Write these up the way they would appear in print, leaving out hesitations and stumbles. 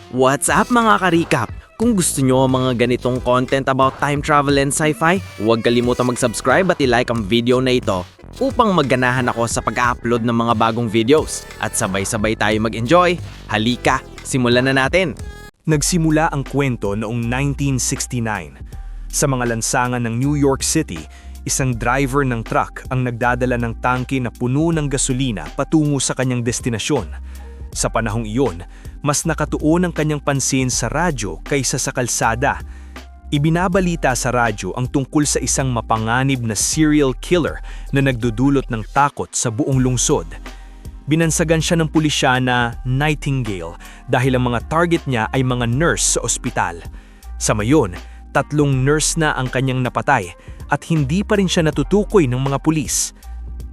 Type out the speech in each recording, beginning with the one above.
What's up mga ka-recap? Kung gusto nyo ang mga ganitong content about time travel and sci-fi, huwag kalimutang mag-subscribe at i-like ang video na ito upang magganahan ako sa pag-upload ng mga bagong videos at sabay-sabay tayo mag-enjoy. Halika, simulan na natin! Nagsimula ang kwento noong 1969. Sa mga lansangan ng New York City, isang driver ng truck ang nagdadala ng tangke na puno ng gasolina patungo sa kanyang destinasyon. Sa panahong iyon, mas nakatuon ang kanyang pansin sa radyo kaysa sa kalsada. Ibinabalita sa radyo ang tungkol sa isang mapanganib na serial killer na nagdudulot ng takot sa buong lungsod. Binansagan siya ng pulisya na Nightingale dahil ang mga target niya ay mga nurse sa ospital. Sa mayon, 3 nurse na ang kanyang napatay at hindi pa rin siya natutukoy ng mga pulis.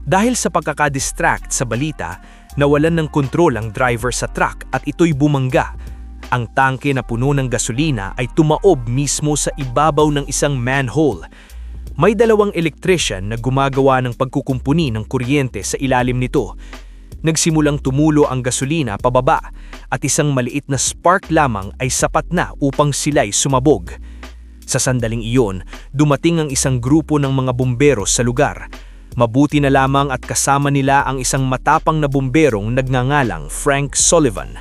Dahil sa pagkakadistract sa balita, nawalan ng kontrol ang driver sa truck at ito'y bumangga. Ang tangke na puno ng gasolina ay tumaob mismo sa ibabaw ng isang manhole. May 2 electrician na gumagawa ng pagkukumpuni ng kuryente sa ilalim nito. Nagsimulang tumulo ang gasolina pababa at isang maliit na spark lamang ay sapat na upang sila'y sumabog. Sa sandaling iyon, dumating ang isang grupo ng mga bumbero sa lugar. Mabuti na lamang at kasama nila ang isang matapang na bumberong nagngangalang Frank Sullivan.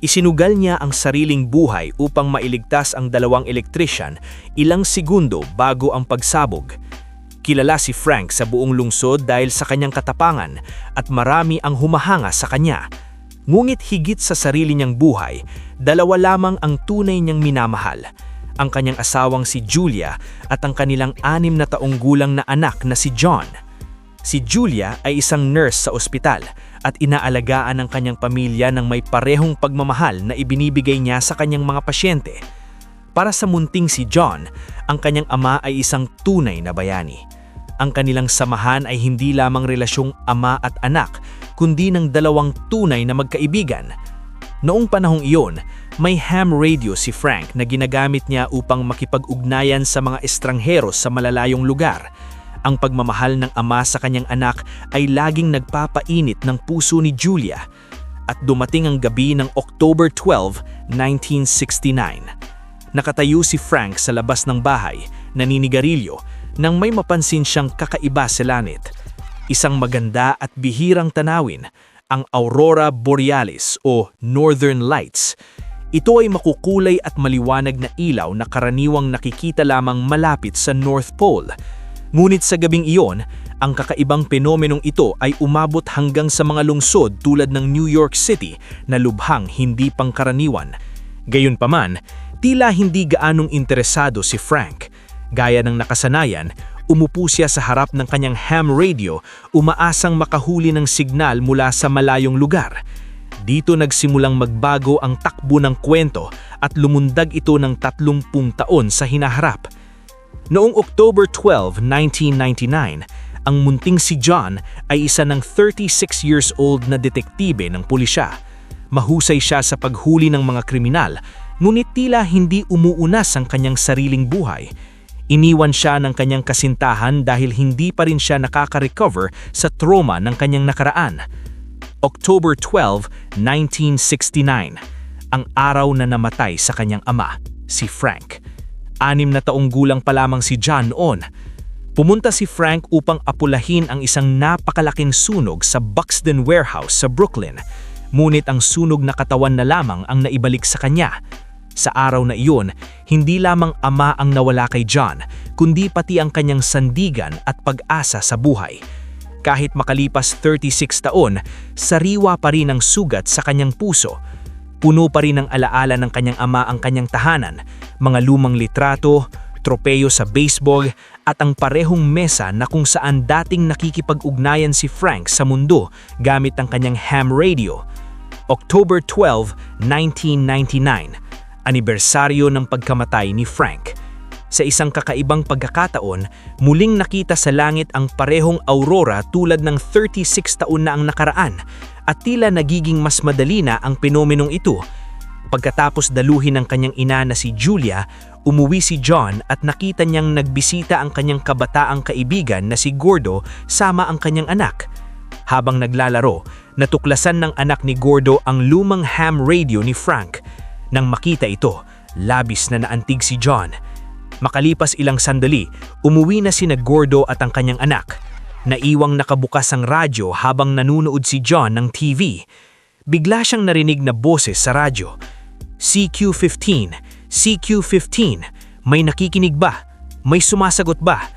Isinugal niya ang sariling buhay upang mailigtas ang 2 electrician ilang segundo bago ang pagsabog. Kilala si Frank sa buong lungsod dahil sa kanyang katapangan at marami ang humahanga sa kanya. Ngunit higit sa sarili niyang buhay, 2 lamang ang tunay niyang minamahal. Ang kanyang asawang si Julia at ang kanilang 6 na taong gulang na anak na si John. Si Julia ay isang nurse sa ospital at inaalagaan ang kanyang pamilya ng may parehong pagmamahal na ibinibigay niya sa kanyang mga pasyente. Para sa munting si John, ang kanyang ama ay isang tunay na bayani. Ang kanilang samahan ay hindi lamang relasyong ama at anak, kundi ng 2 tunay na magkaibigan. Noong panahong iyon, may ham radio si Frank na ginagamit niya upang makipag-ugnayan sa mga estranghero sa malalayong lugar. Ang pagmamahal ng ama sa kanyang anak ay laging nagpapainit ng puso ni Julia. At dumating ang gabi ng October 12, 1969. Nakatayo si Frank sa labas ng bahay, naninigarilyo, nang may mapansin siyang kakaiba sa langit. Isang maganda at bihirang tanawin, ang Aurora Borealis o Northern Lights. Ito ay makukulay at maliwanag na ilaw na karaniwang nakikita lamang malapit sa North Pole. Ngunit sa gabing iyon, ang kakaibang penomenong ito ay umabot hanggang sa mga lungsod tulad ng New York City na lubhang hindi pangkaraniwan. Gayunpaman, tila hindi gaanong interesado si Frank. Gaya ng nakasanayan, umupo siya sa harap ng kanyang ham radio, umaasang makahuli ng signal mula sa malayong lugar. Dito nagsimulang magbago ang takbo ng kwento at lumundag ito ng 30 taon sa hinaharap. Noong October 12, 1999, ang munting si John ay isa ng 36 years old na detektibe ng pulisya. Mahusay siya sa paghuli ng mga kriminal, ngunit tila hindi umuunas ang kanyang sariling buhay. Iniwan siya ng kanyang kasintahan dahil hindi pa rin siya nakaka-recover sa trauma ng kanyang nakaraan. October 12, 1969, ang araw na namatay sa kanyang ama, si Frank. 6 na taong gulang pa lamang si John noon. Pumunta si Frank upang apulahin ang isang napakalaking sunog sa Buxton Warehouse sa Brooklyn. Ngunit ang sunog na katawan na lamang ang naibalik sa kanya. Sa araw na iyon, hindi lamang ama ang nawala kay John, kundi pati ang kanyang sandigan at pag-asa sa buhay. Kahit makalipas 36 taon, sariwa pa rin ang sugat sa kanyang puso. Puno pa rin ng alaala ng kanyang ama ang kanyang tahanan, mga lumang litrato, tropeyo sa baseball at ang parehong mesa na kung saan dating nakikipag-ugnayan si Frank sa mundo gamit ang kanyang ham radio. October 12, 1999, anibersaryo ng pagkamatay ni Frank. Sa isang kakaibang pagkakataon, muling nakita sa langit ang parehong aurora tulad ng 36 taon na ang nakaraan at tila nagiging mas madali na ang penomenong ito. Pagkatapos daluhin ng kanyang ina na si Julia, umuwi si John at nakita niyang nagbisita ang kanyang kabataang kaibigan na si Gordo sama ang kanyang anak. Habang naglalaro, natuklasan ng anak ni Gordo ang lumang ham radio ni Frank. Nang makita ito, labis na naantig si John. Makalipas ilang sandali, umuwi na sina Gordo at ang kanyang anak. Naiwang nakabukas ang radyo habang nanunood si John ng TV. Bigla siyang narinig na boses sa radyo. CQ-15, CQ-15, may nakikinig ba? May sumasagot ba?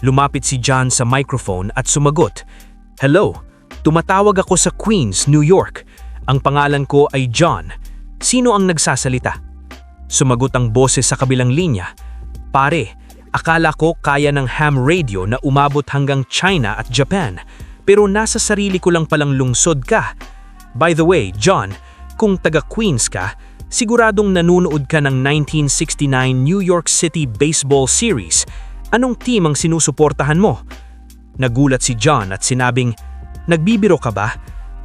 Lumapit si John sa microphone at sumagot. Hello, tumatawag ako sa Queens, New York. Ang pangalan ko ay John. Sino ang nagsasalita? Sumagot ang boses sa kabilang linya. Pare, akala ko kaya ng ham radio na umabot hanggang China at Japan, pero nasa sarili ko lang palang lungsod ka. By the way, John, kung taga Queens ka, siguradong nanunood ka ng 1969 New York City Baseball Series. Anong team ang sinusuportahan mo? Nagulat si John at sinabing, nagbibiro ka ba?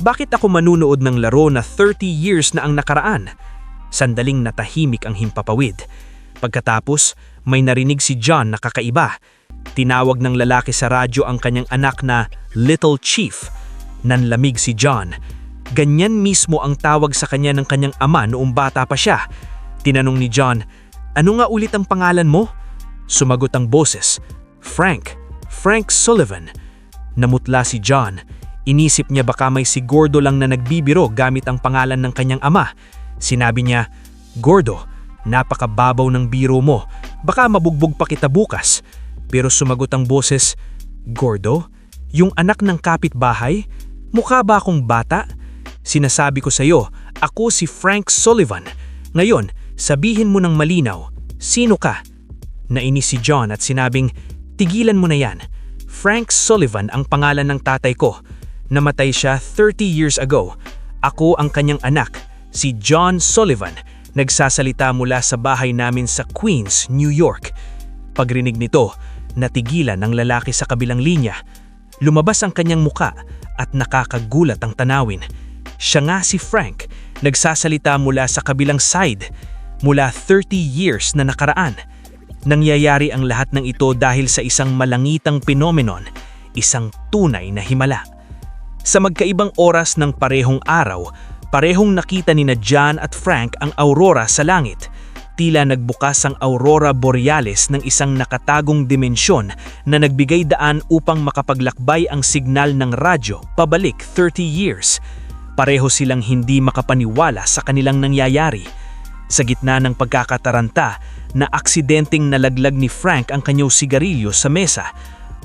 Bakit ako manunood ng laro na 30 years na ang nakaraan? Sandaling natahimik ang himpapawid. Pagkatapos, may narinig si John na kakaiba. Tinawag ng lalaki sa radyo ang kanyang anak na Little Chief. Nanlamig si John. Ganyan mismo ang tawag sa kanya ng kanyang ama noong bata pa siya. Tinanong ni John, ano nga ulit ang pangalan mo? Sumagot ang boses, Frank Sullivan. Namutla si John. Inisip niya baka may si Gordo lang na nagbibiro gamit ang pangalan ng kanyang ama. Sinabi niya, Gordo, napakababaw ng biro mo. Baka mabugbog pa kita bukas. Pero sumagot ang boses, Gordo, yung anak ng kapitbahay? Mukha ba akong bata? Sinasabi ko sa iyo, ako si Frank Sullivan. Ngayon, sabihin mo ng malinaw, sino ka? Nainis si John at sinabing, tigilan mo na yan. Frank Sullivan ang pangalan ng tatay ko. Namatay siya 30 years ago. Ako ang kanyang anak, si John Sullivan, nagsasalita mula sa bahay namin sa Queens, New York. Pagrinig nito, natigilan ang lalaki sa kabilang linya. Lumabas ang kanyang muka at nakakagulat ang tanawin. Siya nga si Frank, nagsasalita mula sa kabilang side, mula 30 years na nakaraan. Nangyayari ang lahat ng ito dahil sa isang malangitang phenomenon, isang tunay na himala. Sa magkaibang oras ng parehong araw, parehong nakita ni John at Frank ang aurora sa langit. Tila nagbukas ang aurora borealis ng isang nakatagong dimensyon na nagbigay daan upang makapaglakbay ang signal ng radyo pabalik 30 years. Pareho silang hindi makapaniwala sa kanilang nangyayari. Sa gitna ng pagkakataranta, na aksidenteng nalaglag ni Frank ang kanyang sigarilyo sa mesa.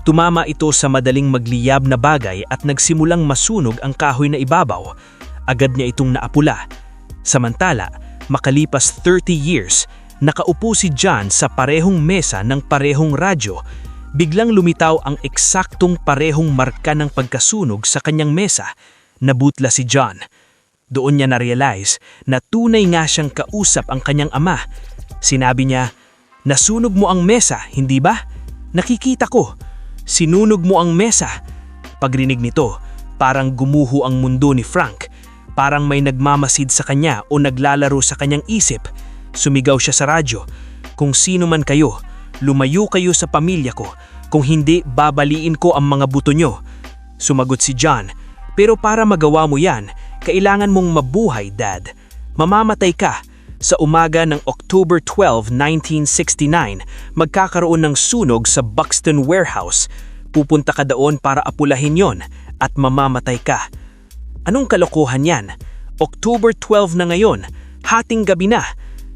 Tumama ito sa madaling magliyab na bagay at nagsimulang masunog ang kahoy na ibabaw. Agad niya itong naapula. Samantala, makalipas 30 years, nakaupo si John sa parehong mesa ng parehong radyo. Biglang lumitaw ang eksaktong parehong marka ng pagkasunog sa kanyang mesa. Nabutla si John. Doon niya na-realize na tunay nga siyang kausap ang kanyang ama. Sinabi niya, nasunog mo ang mesa, hindi ba? Nakikita ko. Sinunog mo ang mesa. Pagrinig nito, parang gumuho ang mundo ni Frank. Parang may nagmamasid sa kanya o naglalaro sa kanyang isip. Sumigaw siya sa radyo. Kung sino man kayo, lumayo kayo sa pamilya ko. Kung hindi, babaliin ko ang mga buto nyo. Sumagot si John, pero para magawa mo yan, kailangan mong mabuhay, Dad. Mamamatay ka. Sa umaga ng October 12, 1969, magkakaroon ng sunog sa Buxton Warehouse. Pupunta ka doon para apulahin yon at mamamatay ka. Anong kalokohan yan? October 12 na ngayon, hating gabi na.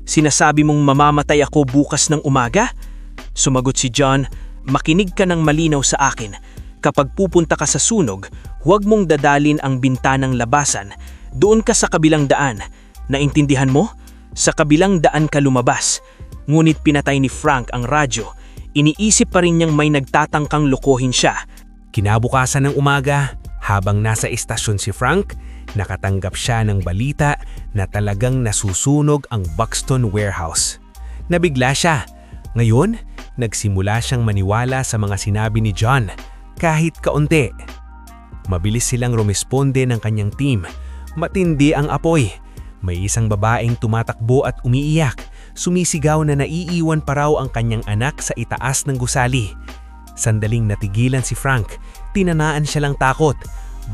Sinasabi mong mamamatay ako bukas ng umaga? Sumagot si John, makinig ka ng malinaw sa akin. Kapag pupunta ka sa sunog, huwag mong dadalin ang bintanang labasan. Doon ka sa kabilang daan. Naintindihan mo? Sa kabilang daan ka lumabas. Ngunit pinatay ni Frank ang radyo. Iniisip pa rin niyang may nagtatangkang lokohin siya. Kinabukasan ng umaga, habang nasa istasyon si Frank, nakatanggap siya ng balita na talagang nasusunog ang Buxton Warehouse. Nabigla siya. Ngayon, nagsimula siyang maniwala sa mga sinabi ni John, kahit kaunti. Mabilis silang rumisponde ng kanyang team. Matindi ang apoy. May isang babaeng tumatakbo at umiiyak, sumisigaw na naiiwan pa raw ang kanyang anak sa itaas ng gusali. Sandaling natigilan si Frank, tinanaan siya lang takot.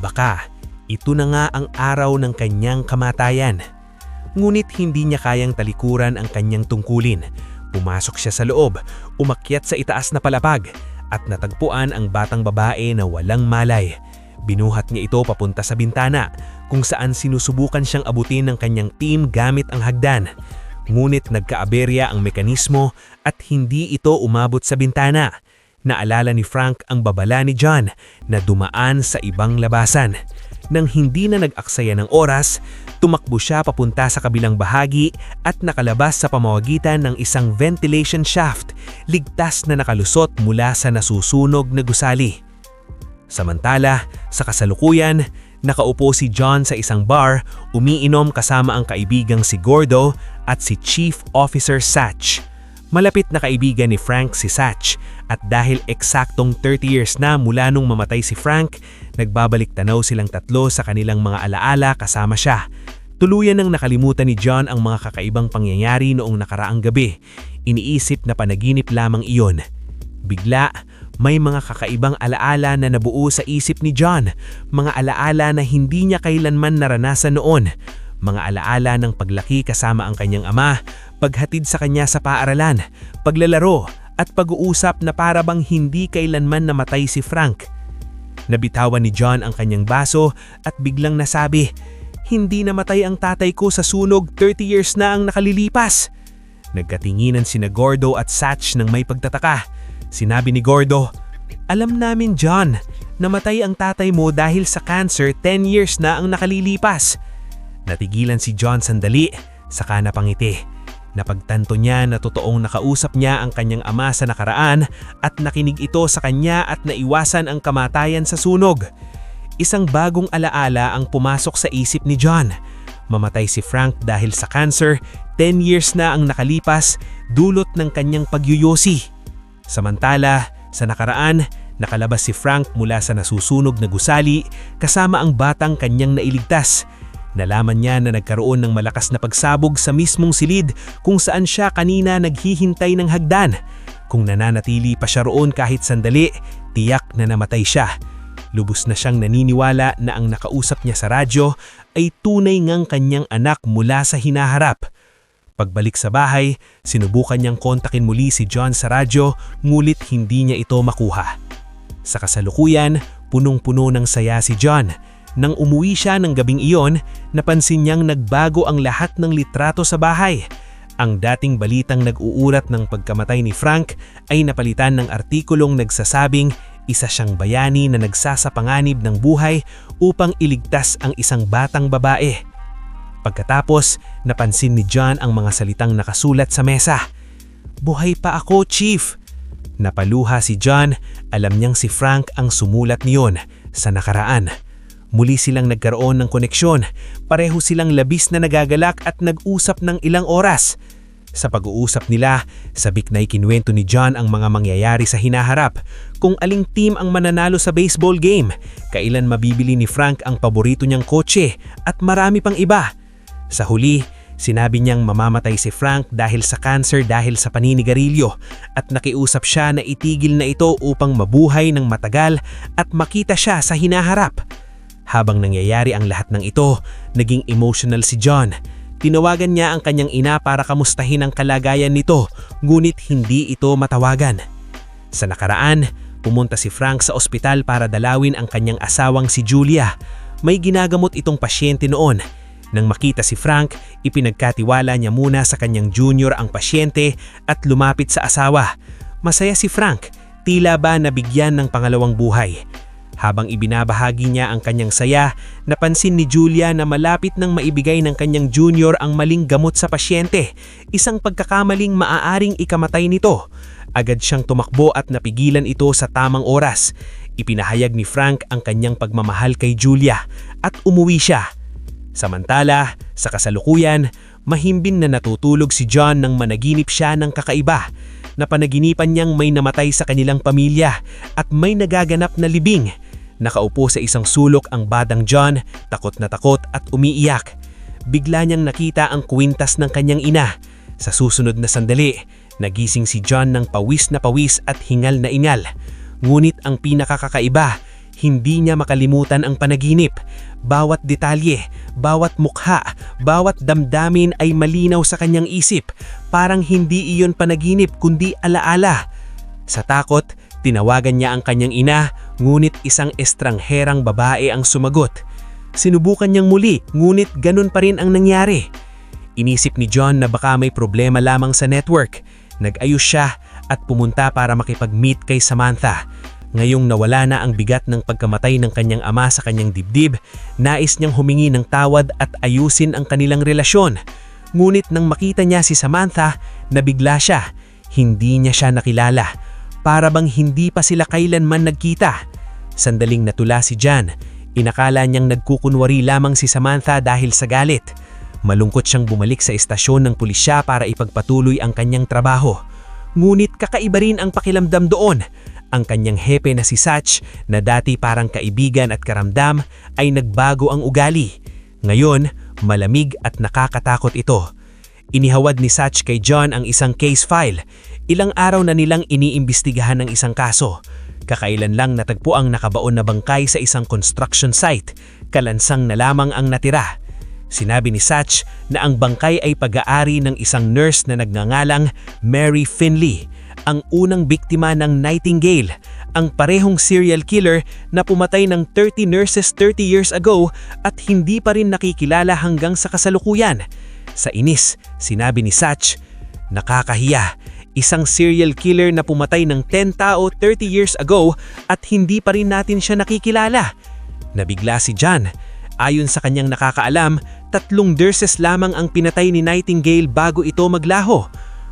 Baka, ito na nga ang araw ng kanyang kamatayan. ngunit hindi niya kayang talikuran ang kanyang tungkulin. Pumasok siya sa loob, umakyat sa itaas na palapag, at natagpuan ang batang babae na walang malay. Binuhat niya ito papunta sa bintana, kung saan sinusubukan siyang abutin ng kanyang team gamit ang hagdan. Ngunit nagkaaberya ang mekanismo at hindi ito umabot sa bintana. Naalala ni Frank ang babala ni John na dumaan sa ibang labasan. Nang hindi na nag-aksaya ng oras, tumakbo siya papunta sa kabilang bahagi at nakalabas sa pamamagitan ng isang ventilation shaft, ligtas na nakalusot mula sa nasusunog na gusali. Samantala, sa kasalukuyan, nakaupo si John sa isang bar, umiinom kasama ang kaibigang si Gordo at si Chief Officer Satch. Malapit na kaibigan ni Frank si Satch, at dahil eksaktong 30 years na mula nung mamatay si Frank, nagbabalik tanaw silang tatlo sa kanilang mga alaala kasama siya. Tuluyan nang nakalimutan ni John ang mga kakaibang pangyayari noong nakaraang gabi. Iniisip na panaginip lamang iyon. Bigla, may mga kakaibang alaala na nabuo sa isip ni John, mga alaala na hindi niya kailanman naranasan noon. Mga alaala ng paglaki kasama ang kanyang ama, paghatid sa kanya sa paaralan, paglalaro, at pag-uusap na para bang hindi kailanman namatay si Frank. Nabitawan ni John ang kanyang baso at biglang nasabi, "Hindi namatay ang tatay ko sa sunog, 30 years na ang nakalilipas." Nagkatinginan sina Gordo at Satch ng may pagtataka. Sinabi ni Gordo, "Alam namin, John, namatay ang tatay mo dahil sa cancer 10 years na ang nakalilipas." Natigilan si John sandali, saka napangiti. Napagtanto niya na totoong nakausap niya ang kanyang ama sa nakaraan at nakinig ito sa kanya at naiwasan ang kamatayan sa sunog. Isang bagong alaala ang pumasok sa isip ni John. Mamatay si Frank dahil sa cancer, 10 years na ang nakalipas, dulot ng kanyang pagyuyosi. Samantala, sa nakaraan, nakalabas si Frank mula sa nasusunog na gusali kasama ang batang kanyang nailigtas. Nalaman niya na nagkaroon ng malakas na pagsabog sa mismong silid kung saan siya kanina naghihintay ng hagdan. Kung nananatili pa siya roon kahit sandali, tiyak na namatay siya. Lubos na siyang naniniwala na ang nakausap niya sa radyo ay tunay ngang kanyang anak mula sa hinaharap. Pagbalik sa bahay, sinubukan niyang kontakin muli si John sa radyo, ngulit hindi niya ito makuha. Sa kasalukuyan, punong-puno ng saya si John. Nang umuwi siya ng gabing iyon, napansin niyang nagbago ang lahat ng litrato sa bahay. Ang dating balitang nag-uurat ng pagkamatay ni Frank ay napalitan ng artikulong nagsasabing isa siyang bayani na nagsasapanganib ng buhay upang iligtas ang isang batang babae. Pagkatapos, napansin ni John ang mga salitang nakasulat sa mesa. "Buhay pa ako, Chief!" Napaluha si John, alam niyang si Frank ang sumulat niyon sa nakaraan. Muli silang nagkaroon ng koneksyon, pareho silang labis na nagagalak at nag-usap ng ilang oras. Sa pag-uusap nila, sabik na ikinuwento ni John ang mga mangyayari sa hinaharap, kung aling team ang mananalo sa baseball game, kailan mabibili ni Frank ang paborito niyang kotse, at marami pang iba. Sa huli, sinabi niyang mamamatay si Frank dahil sa cancer dahil sa paninigarilyo, at nakiusap siya na itigil na ito upang mabuhay ng matagal at makita siya sa hinaharap. Habang nangyayari ang lahat ng ito, naging emotional si John. Tinawagan niya ang kanyang ina para kamustahin ang kalagayan nito, ngunit hindi ito matawagan. Sa nakaraan, pumunta si Frank sa ospital para dalawin ang kanyang asawang si Julia. May ginagamot itong pasyente noon. Nang makita si Frank, ipinagkatiwala niya muna sa kanyang junior ang pasyente at lumapit sa asawa. Masaya si Frank, tila ba nabigyan ng pangalawang buhay. Habang ibinabahagi niya ang kanyang saya, napansin ni Julia na malapit nang maibigay ng kanyang junior ang maling gamot sa pasyente, isang pagkakamaling maaaring ikamatay nito. Agad siyang tumakbo at napigilan ito sa tamang oras. Ipinahayag ni Frank ang kanyang pagmamahal kay Julia at umuwi siya. Samantala, sa kasalukuyan, mahimbing na natutulog si John nang managinip siya ng kakaiba. Napanaginipan niyang may namatay sa kanilang pamilya at may nagaganap na libing. Nakaupo sa isang sulok ang badang John, takot na takot at umiiyak. Bigla niyang nakita ang kwintas ng kanyang ina. Sa susunod na sandali, nagising si John ng pawis na pawis at hingal na ingal. Ngunit ang pinakakakaiba, Hindi niya makalimutan ang panaginip. Bawat detalye, bawat mukha, bawat damdamin ay malinaw sa kanyang isip. Parang hindi iyon panaginip kundi alaala. Sa takot, tinawagan niya ang kanyang ina, ngunit isang estrangherang babae ang sumagot. Sinubukan niyang muli, ngunit ganun pa rin ang nangyari. Inisip ni John na baka may problema lamang sa network. Nag-ayos siya at pumunta para makipag-meet kay Samantha. Ngayong nawala na ang bigat ng pagkamatay ng kanyang ama sa kanyang dibdib, nais niyang humingi ng tawad at ayusin ang kanilang relasyon. Ngunit nang makita niya si Samantha, nabigla siya. Hindi niya siya nakilala. Para bang hindi pa sila kailanman nagkita. Sandaling natula si John. Inakala niyang nagkukunwari lamang si Samantha dahil sa galit. Malungkot siyang bumalik sa estasyon ng pulisya para ipagpatuloy ang kanyang trabaho. Ngunit kakaiba rin ang pakiramdam doon. Ang kanyang hepe na si Satch, na dati parang kaibigan at karamdam, ay nagbago ang ugali. Ngayon, malamig at nakakatakot ito. Inihawad ni Satch kay John ang isang case file. Ilang araw na nilang iniimbestigahan ng isang kaso. Kakailan lang natagpo ang nakabaon na bangkay sa isang construction site. Kalansang na lamang ang natira. Sinabi ni Satch na ang bangkay ay pag-aari ng isang nurse na nagngangalang Mary Finley, ang unang biktima ng Nightingale, ang parehong serial killer na pumatay ng 30 nurses 30 years ago at hindi pa rin nakikilala hanggang sa kasalukuyan. Sa inis, sinabi ni Satch, "Nakakahiya. Isang serial killer na pumatay ng 10 tao 30 years ago at hindi pa rin natin siya nakikilala." Nabigla si John. Ayon sa kanyang nakakaalam, 3 nurses lamang ang pinatay ni Nightingale bago ito maglaho.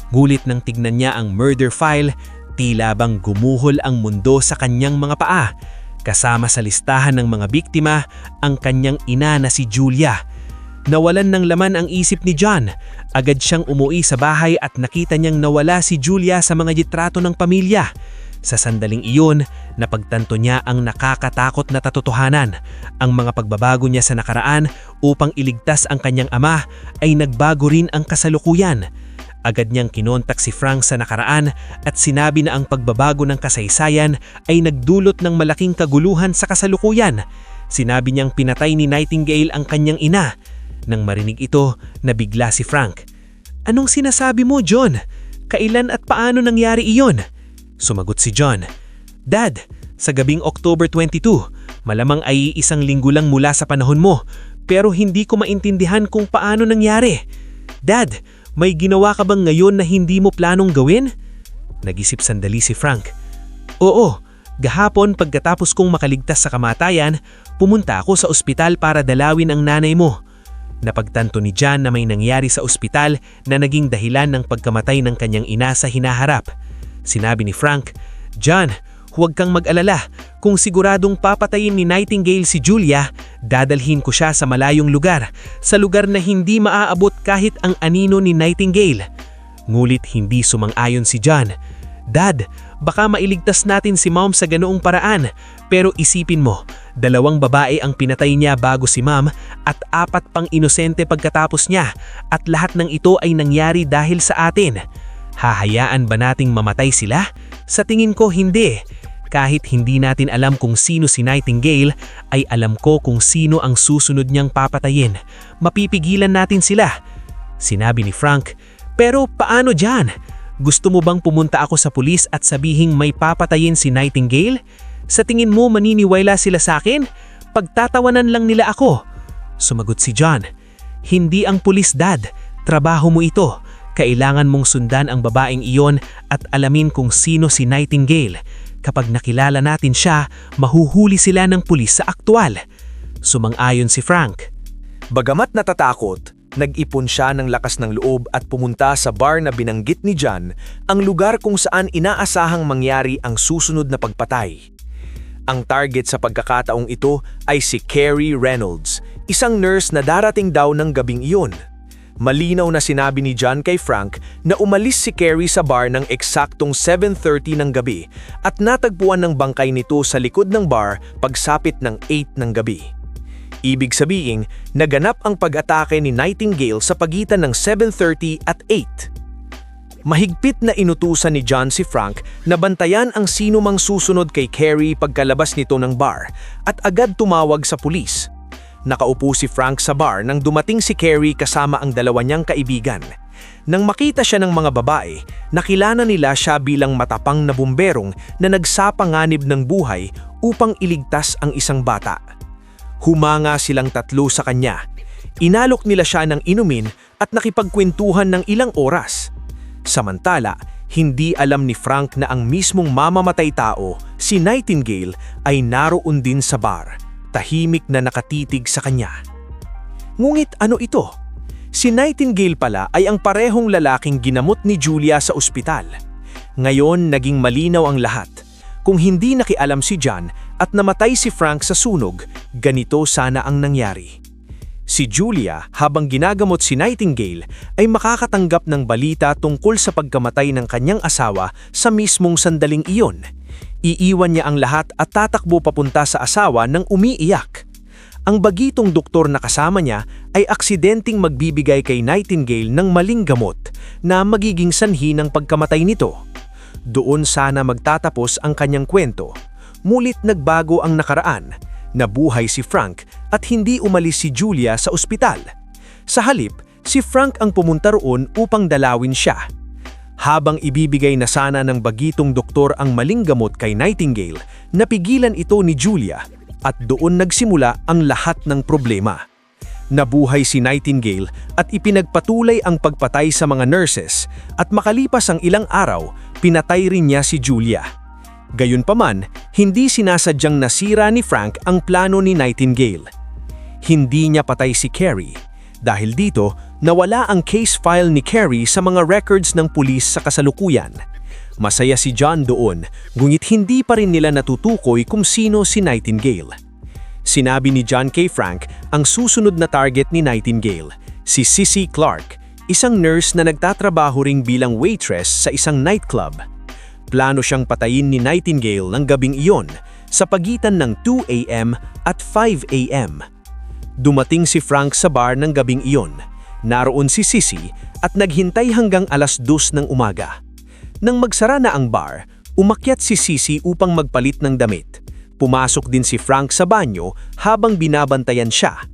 Gulit nang tignan niya ang murder file, tila bang gumuhol ang mundo sa kanyang mga paa. Kasama sa listahan ng mga biktima, ang kanyang ina na si Julia. Nawalan ng laman ang isip ni John. Agad siyang umuwi sa bahay at nakita niyang nawala si Julia sa mga litrato ng pamilya. Sa sandaling iyon, napagtanto niya ang nakakatakot na katotohanan. Ang mga pagbabago niya sa nakaraan upang iligtas ang kanyang ama ay nagbago rin ang kasalukuyan. Agad niyang kinontak si Frank sa nakaraan at sinabi na ang pagbabago ng kasaysayan ay nagdulot ng malaking kaguluhan sa kasalukuyan. Sinabi niyang pinatay ni Nightingale ang kanyang ina. Nang marinig ito, nabigla si Frank. "Anong sinasabi mo, John? Kailan at paano nangyari iyon?" Sumagot si John, "Dad, sa gabing October 22, malamang ay isang linggo lang mula sa panahon mo, pero hindi ko maintindihan kung paano nangyari. Dad, may ginawa ka bang ngayon na hindi mo planong gawin?" Nag-isip sandali si Frank. "Oo, gahapon pagkatapos kong makaligtas sa kamatayan, pumunta ako sa ospital para dalawin ang nanay mo." Napagtanto ni John na may nangyari sa ospital na naging dahilan ng pagkamatay ng kanyang ina sa hinaharap. Sinabi ni Frank, "John, huwag kang mag-alala. Kung siguradong papatayin ni Nightingale si Julia, dadalhin ko siya sa malayong lugar, sa lugar na hindi maaabot kahit ang anino ni Nightingale." Ngulit hindi sumang-ayon si John. "Dad, baka mailigtas natin si Mom sa ganoong paraan, pero isipin mo, 2 babae ang pinatay niya bago si Mom at 4 pang inosente pagkatapos niya, at lahat ng ito ay nangyari dahil sa atin. Hahayaan ba nating mamatay sila? Sa tingin ko hindi. Kahit hindi natin alam kung sino si Nightingale, ay alam ko kung sino ang susunod niyang papatayin. Mapipigilan natin sila." Sinabi ni Frank, "Pero paano dyan? Gusto mo bang pumunta ako sa pulis at sabihing may papatayin si Nightingale? Sa tingin mo maniniwala sila sa akin? Pagtatawanan lang nila ako." Sumagot si John, "Hindi ang pulis, Dad. Trabaho mo ito. Kailangan mong sundan ang babaeng iyon at alamin kung sino si Nightingale. Kapag nakilala natin siya, mahuhuli sila ng pulis sa aktwal." Sumang-ayon si Frank. Bagamat natatakot, nag-ipon siya ng lakas ng loob at pumunta sa bar na binanggit ni John, ang lugar kung saan inaasahang mangyari ang susunod na pagpatay. Ang target sa pagkakataong ito ay si Carrie Reynolds, isang nurse na darating daw ng gabing iyon. Malinaw na sinabi ni John kay Frank na umalis si Carrie sa bar ng eksaktong 7:30 ng gabi at natagpuan ng bangkay nito sa likod ng bar pagsapit ng 8 ng gabi. Ibig sabihin, naganap ang pag-atake ni Nightingale sa pagitan ng 7:30 at 8. Mahigpit na inutusan ni John si Frank na bantayan ang sino mang susunod kay Carrie pagkalabas nito ng bar at agad tumawag sa pulis. Nakaupo si Frank sa bar nang dumating si Carrie kasama ang dalawa niyang kaibigan. Nang makita siya ng mga babae, nakilala nila siya bilang matapang na bumberong na nagsapanganib ng buhay upang iligtas ang isang bata. Humanga silang tatlo sa kanya. Inalok nila siya ng inumin at nakipagkwentuhan ng ilang oras. Samantala, hindi alam ni Frank na ang mismong mamamatay tao, si Nightingale, ay naroon din sa bar, tahimik na nakatitig sa kanya. Ngunit ano ito? Si Nightingale pala ay ang parehong lalaking ginamot ni Julia sa ospital. Ngayon naging malinaw ang lahat. Kung hindi nakialam si John at namatay si Frank sa sunog, ganito sana ang nangyari. Si Julia, habang ginagamot si Nightingale, ay makakatanggap ng balita tungkol sa pagkamatay ng kanyang asawa sa mismong sandaling iyon. Iiwan niya ang lahat at tatakbo papunta sa asawa nang umiiyak. Ang bagitong doktor na kasama niya ay aksidenteng magbibigay kay Nightingale ng maling gamot na magiging sanhi ng pagkamatay nito. Doon sana magtatapos ang kanyang kwento. Mulit nagbago ang nakaraan. Nabuhay si Frank at hindi umalis si Julia sa ospital. Sa halip, si Frank ang pumunta roon upang dalawin siya. Habang ibibigay na sana ng bagitong doktor ang maling gamot kay Nightingale, napigilan ito ni Julia at doon nagsimula ang lahat ng problema. Nabuhay si Nightingale at ipinagpatuloy ang pagpatay sa mga nurses at makalipas ang ilang araw, pinatay rin niya si Julia. Gayunpaman, hindi sinasadyang nasira ni Frank ang plano ni Nightingale. Hindi niya patay si Carrie. Dahil dito, nawala ang case file ni Carrie sa mga records ng pulis sa kasalukuyan. Masaya si John doon, ngunit hindi pa rin nila natutukoy kung sino si Nightingale. Sinabi ni John kay Frank ang susunod na target ni Nightingale, si Sissy Clark, isang nurse na nagtatrabaho ring bilang waitress sa isang nightclub. Plano siyang patayin ni Nightingale ng gabing iyon sa pagitan ng 2 a.m. at 5 a.m. Dumating si Frank sa bar ng gabing iyon. Naroon si Sissy at naghintay hanggang alas 2 ng umaga. Nang magsara na ang bar, umakyat si Sissy upang magpalit ng damit. Pumasok din si Frank sa banyo habang binabantayan siya.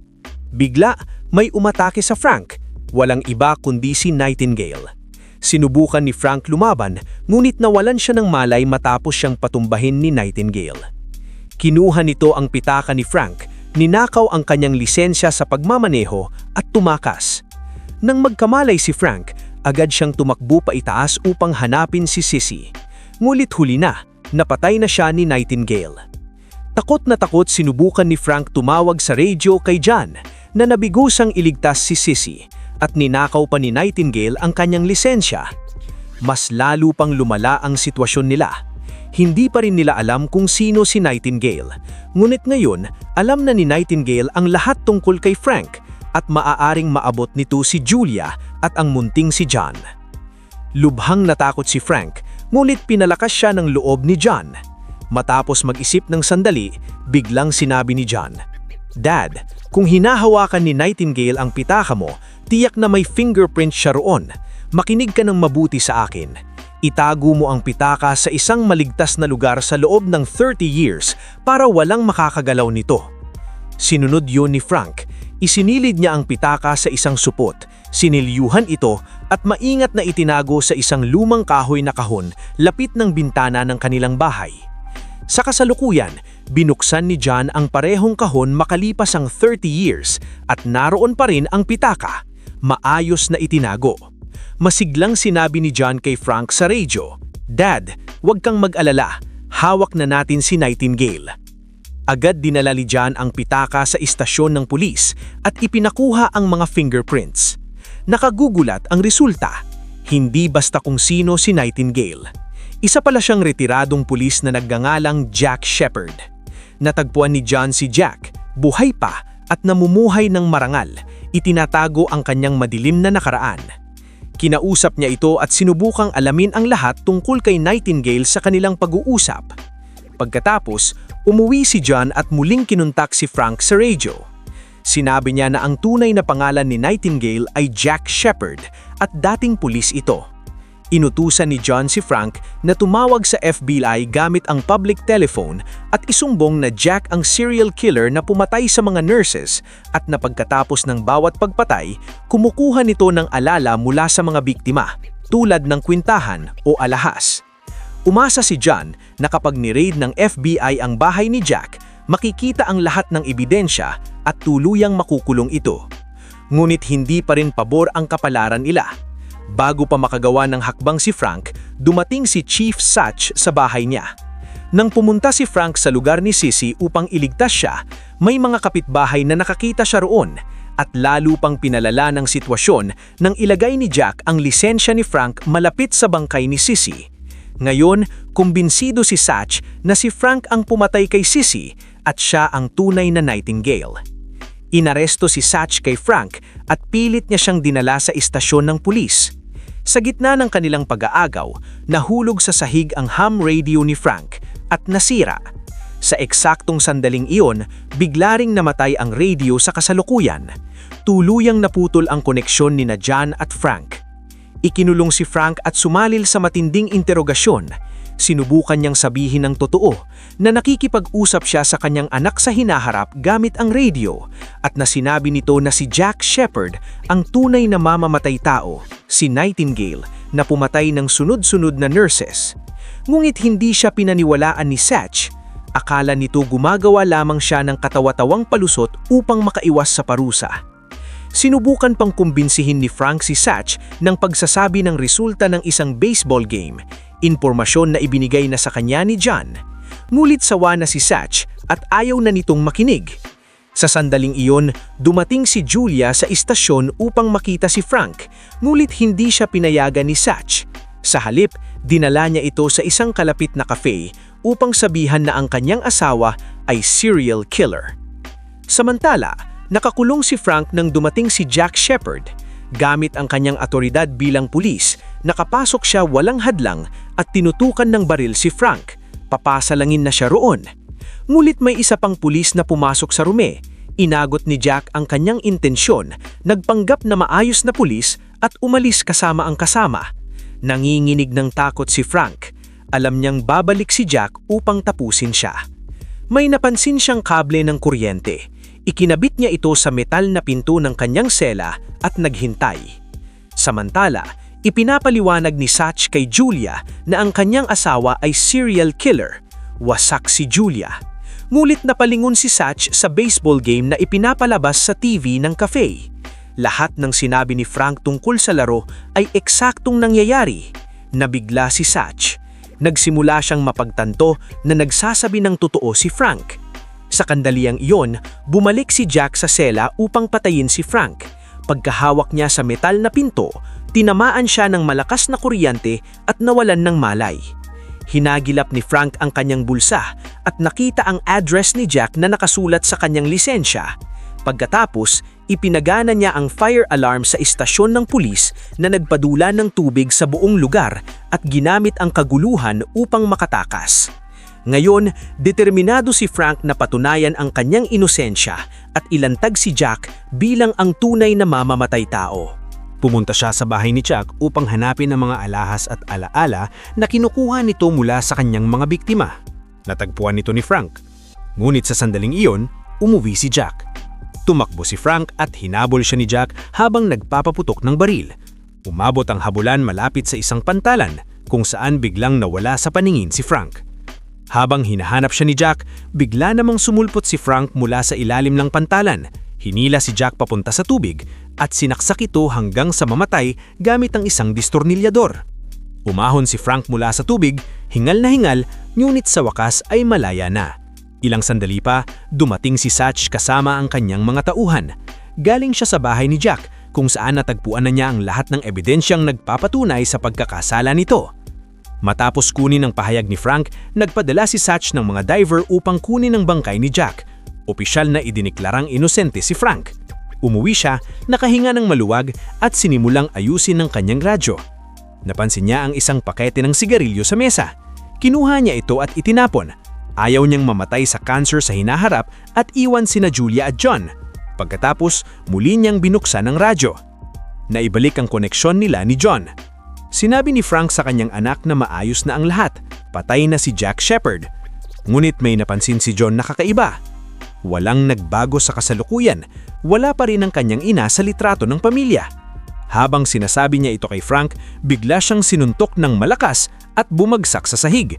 Bigla, may umatake sa Frank. Walang iba kundi si Nightingale. Sinubukan ni Frank lumaban, ngunit nawalan siya ng malay matapos siyang patumbahin ni Nightingale. Kinuha nito ang pitaka ni Frank, ninakaw ang kanyang lisensya sa pagmamaneho at tumakas. Nang magkamalay si Frank, agad siyang tumakbo pa itaas upang hanapin si Sissy. Ngunit huli na, napatay na siya ni Nightingale. Takot na takot sinubukan ni Frank tumawag sa radyo kay John na nabigusang iligtas si Sissy at ninakaw pa ni Nightingale ang kanyang lisensya. Mas lalo pang lumala ang sitwasyon nila. Hindi pa rin nila alam kung sino si Nightingale. Ngunit ngayon, alam na ni Nightingale ang lahat tungkol kay Frank at maaaring maabot nito si Julia at ang munting si John. Lubhang natakot si Frank, ngunit pinalakas siya ng loob ni John. Matapos mag-isip ng sandali, biglang sinabi ni John, "Dad, kung hinahawakan ni Nightingale ang pitaka mo, tiyak na may fingerprint siya roon. Makinig ka ng mabuti sa akin. Itago mo ang pitaka sa isang maligtas na lugar sa loob ng 30 years para walang makakagalaw nito." Sinunod yun ni Frank. Isinilid niya ang pitaka sa isang supot, sinilyuhan ito at maingat na itinago sa isang lumang kahoy na kahon lapit ng bintana ng kanilang bahay. Sa kasalukuyan, binuksan ni John ang parehong kahon makalipas ang 30 years at naroon pa rin ang pitaka. Maayos na itinago. Masiglang sinabi ni John kay Frank sa radyo, "Dad, huwag kang mag-alala. Hawak na natin si Nightingale." Agad dinala ni John ang pitaka sa istasyon ng pulis at ipinakuha ang mga fingerprints. Nakagugulat ang resulta. Hindi basta kung sino si Nightingale. Isa pala siyang retiradong pulis na nagngangalang Jack Shepherd. Natagpuan ni John si Jack, buhay pa at namumuhay ng marangal. Itinatago ang kanyang madilim na nakaraan. Kinausap niya ito at sinubukang alamin ang lahat tungkol kay Nightingale sa kanilang pag-uusap. Pagkatapos, umuwi si John at muling kinuntak si Frank sa radyo. Sinabi niya na ang tunay na pangalan ni Nightingale ay Jack Shepherd at dating pulis ito. Inutusan ni John si Frank na tumawag sa FBI gamit ang public telephone at isumbong na Jack ang serial killer na pumatay sa mga nurses at na pagkatapos ng bawat pagpatay, kumukuha nito ng alala mula sa mga biktima, tulad ng kwintahan o alahas. Umasa si John na kapag ni-raid ng FBI ang bahay ni Jack, makikita ang lahat ng ebidensya at tuluyang makukulong ito. Ngunit hindi pa rin pabor ang kapalaran nila. Bago pa makagawa ng hakbang si Frank, dumating si Chief Satch sa bahay niya. Nang pumunta si Frank sa lugar ni Sissy upang iligtas siya, may mga kapitbahay na nakakita siya roon at lalo pang pinalala ng sitwasyon nang ilagay ni Jack ang lisensya ni Frank malapit sa bangkay ni Sissy. Ngayon, kumbinsido si Satch na si Frank ang pumatay kay Sissy at siya ang tunay na Nightingale. Inaresto si Satch kay Frank at pilit niya siyang dinala sa istasyon ng pulis. Sa gitna ng kanilang pag-aagaw, nahulog sa sahig ang ham radio ni Frank at nasira. Sa eksaktong sandaling iyon, bigla ring namatay ang radio sa kasalukuyan. Tuluyang naputol ang koneksyon ni John at Frank. Ikinulong si Frank at sumalil sa matinding interogasyon. Sinubukan niyang sabihin ng totoo na nakikipag-usap siya sa kanyang anak sa hinaharap gamit ang radio at na sinabi nito na si Jack Shepherd ang tunay na mamamatay tao, si Nightingale, na pumatay ng sunod-sunod na nurses. Ngunit hindi siya pinaniwalaan ni Satch. Akala nito gumagawa lamang siya ng katawa-tawang palusot upang makaiwas sa parusa. Sinubukan pang kumbinsihin ni Frank si Satch ng pagsasabi ng resulta ng isang baseball game, impormasyon na ibinigay na sa kanya ni John. Ngunit sawa na si Satch at ayaw na nitong makinig. Sa sandaling iyon, dumating si Julia sa istasyon upang makita si Frank, ngunit hindi siya pinayagan ni Satch. Sa halip, dinala niya ito sa isang kalapit na cafe upang sabihan na ang kanyang asawa ay serial killer. Samantala, nakakulong si Frank nang dumating si Jack Shepherd. Gamit ang kanyang atoridad bilang pulis, nakapasok siya walang hadlang at tinutukan ng baril si Frank. Papasalangin na siya roon. Ngunit may isa pang pulis na pumasok sa rume. Inagot ni Jack ang kanyang intensyon, nagpanggap na maayos na pulis at umalis kasama ang kasama. Nanginginig ng takot si Frank. Alam niyang babalik si Jack upang tapusin siya. May napansin siyang kable ng kuryente. Ikinabit niya ito sa metal na pinto ng kanyang sela at naghintay. Samantala, ipinapaliwanag ni Satch kay Julia na ang kanyang asawa ay serial killer. Wasak si Julia. Ngulit napalingon si Satch sa baseball game na ipinapalabas sa TV ng cafe. Lahat ng sinabi ni Frank tungkol sa laro ay eksaktong nangyayari. Nabigla si Satch. Nagsimula siyang mapagtanto na nagsasabi ng totoo si Frank. Sa kandaliang iyon, bumalik si Jack sa sela upang patayin si Frank. Pagkahawak niya sa metal na pinto, tinamaan siya ng malakas na kuryente at nawalan ng malay. Hinagilap ni Frank ang kanyang bulsa at nakita ang address ni Jack na nakasulat sa kanyang lisensya. Pagkatapos, ipinagana niya ang fire alarm sa istasyon ng pulis na nagpadula ng tubig sa buong lugar at ginamit ang kaguluhan upang makatakas. Ngayon, determinado si Frank na patunayan ang kanyang inosensya at ilantag si Jack bilang ang tunay na mamamatay tao. Pumunta siya sa bahay ni Jack upang hanapin ang mga alahas at alaala na kinukuha nito mula sa kanyang mga biktima. Natagpuan nito ni Frank. Ngunit sa sandaling iyon, umuwi si Jack. Tumakbo si Frank at hinabol siya ni Jack habang nagpapaputok ng baril. Umabot ang habulan malapit sa isang pantalan kung saan biglang nawala sa paningin si Frank. Habang hinahanap siya ni Jack, bigla namang sumulpot si Frank mula sa ilalim ng pantalan. Hinila si Jack papunta sa tubig at sinaksak ito hanggang sa mamatay gamit ang isang distornilyador. Umahon si Frank mula sa tubig, hingal na hingal, ngunit sa wakas ay malaya na. Ilang sandali pa, dumating si Satch kasama ang kanyang mga tauhan. Galing siya sa bahay ni Jack kung saan natagpuan na niya ang lahat ng ebidensyang nagpapatunay sa pagkakasala nito. Matapos kunin ang pahayag ni Frank, nagpadala si Satch ng mga diver upang kunin ang bangkay ni Jack. Opisyal na idiniklarang inosente si Frank. Umuwi siya, nakahinga ng maluwag at sinimulang ayusin ng kanyang radyo. Napansin niya ang isang pakete ng sigarilyo sa mesa. Kinuha niya ito at itinapon. Ayaw niyang mamatay sa cancer sa hinaharap at iwan sina Julia at John. Pagkatapos, muli niyang binuksan ang radyo. Naibalik ang koneksyon nila ni John. Sinabi ni Frank sa kanyang anak na maayos na ang lahat, patay na si Jack Shepherd. Ngunit may napansin si John na kakaiba. Walang nagbago sa kasalukuyan, wala pa rin ang kanyang ina sa litrato ng pamilya. Habang sinasabi niya ito kay Frank, bigla siyang sinuntok ng malakas at bumagsak sa sahig.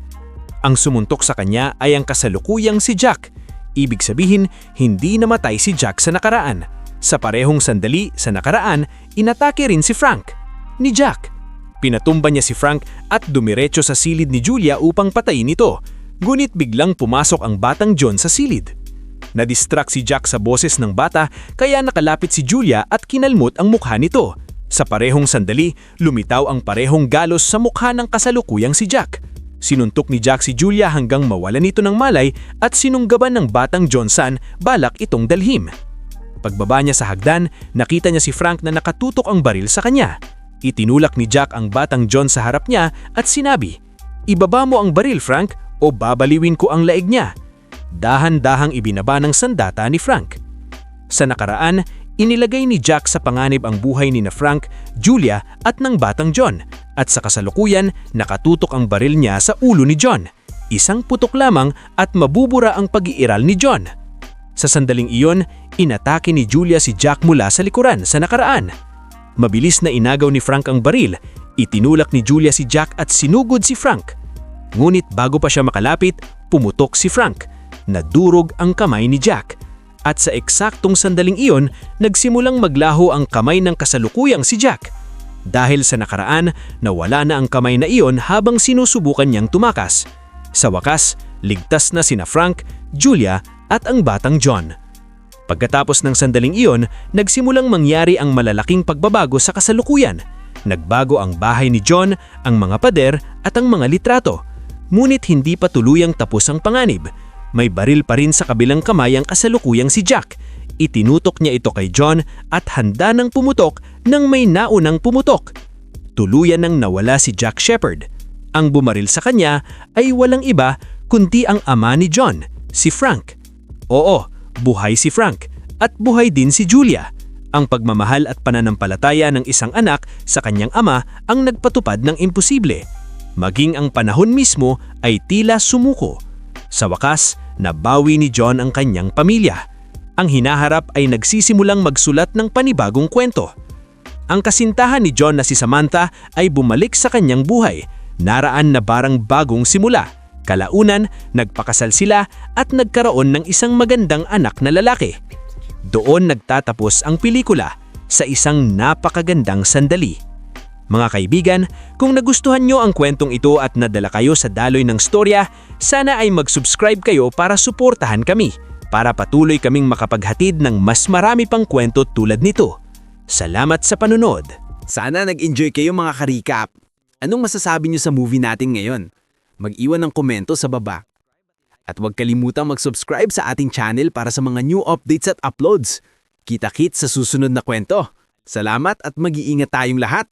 Ang sumuntok sa kanya ay ang kasalukuyang si Jack. Ibig sabihin, hindi namatay si Jack sa nakaraan. Sa parehong sandali sa nakaraan, inatake rin si Frank ni Jack. Pinatumba niya si Frank at dumiretso sa silid ni Julia upang patayin ito. Ngunit biglang pumasok ang batang John sa silid. Nadistract si Jack sa boses ng bata kaya nakalapit si Julia at kinalmot ang mukha nito. Sa parehong sandali, lumitaw ang parehong galos sa mukha ng kasalukuyang si Jack. Sinuntok ni Jack si Julia hanggang mawalan ito ng malay at sinunggaban ng batang Johnson balak itong dalhim. Pagbaba niya sa hagdan, nakita niya si Frank na nakatutok ang baril sa kanya. Itinulak ni Jack ang batang John sa harap niya at sinabi, "Ibaba mo ang baril, Frank, o babaliwin ko ang laig niya." Dahan-dahang ibinaba ng sandata ni Frank. Sa nakaraan, inilagay ni Jack sa panganib ang buhay ni na Frank, Julia at ng batang John, at sa kasalukuyan nakatutok ang baril niya sa ulo ni John. Isang putok lamang at mabubura ang pag-iiral ni John. Sa sandaling iyon, inatake ni Julia si Jack mula sa likuran sa nakaraan. Mabilis na inagaw ni Frank ang baril, itinulak ni Julia si Jack at sinugod si Frank. Ngunit bago pa siya makalapit, pumutok si Frank. Nadurog ang kamay ni Jack. At sa eksaktong sandaling iyon, nagsimulang maglaho ang kamay ng kasalukuyang si Jack. Dahil sa nakaraan, nawala na ang kamay na iyon habang sinusubukan niyang tumakas. Sa wakas, ligtas na sina Frank, Julia at ang batang John. Pagkatapos ng sandaling iyon, nagsimulang mangyari ang malalaking pagbabago sa kasalukuyan. Nagbago ang bahay ni John, ang mga pader at ang mga litrato. Ngunit hindi pa tuluyang tapos ang panganib. May baril pa rin sa kabilang kamay ang kasalukuyang si Jack. Itinutok niya ito kay John at handa nang pumutok nang may naunang pumutok. Tuluyan nang nawala si Jack Shepherd. Ang bumaril sa kanya ay walang iba kundi ang ama ni John, si Frank. Oo, buhay si Frank at buhay din si Julia. Ang pagmamahal at pananampalataya ng isang anak sa kanyang ama ang nagpatupad ng imposible. Maging ang panahon mismo ay tila sumuko. Sa wakas, nabawi ni John ang kanyang pamilya. Ang hinaharap ay nagsisimulang magsulat ng panibagong kwento. Ang kasintahan ni John na si Samantha ay bumalik sa kanyang buhay, naraan na barang bagong simula. Kalaunan, nagpakasal sila at nagkaroon ng isang magandang anak na lalaki. Doon nagtatapos ang pelikula sa isang napakagandang sandali. Mga kaibigan, kung nagustuhan nyo ang kwentong ito at nadala kayo sa daloy ng storya, sana ay mag-subscribe kayo para suportahan kami, para patuloy kaming makapaghatid ng mas marami pang kwento tulad nito. Salamat sa panunod! Sana nag-enjoy kayo mga ka-recap. Anong masasabi nyo sa movie natin ngayon? Mag-iwan ng komento sa baba. At huwag kalimutang mag-subscribe sa ating channel para sa mga new updates at uploads. Kita-kits sa susunod na kwento. Salamat at mag-iingat tayong lahat!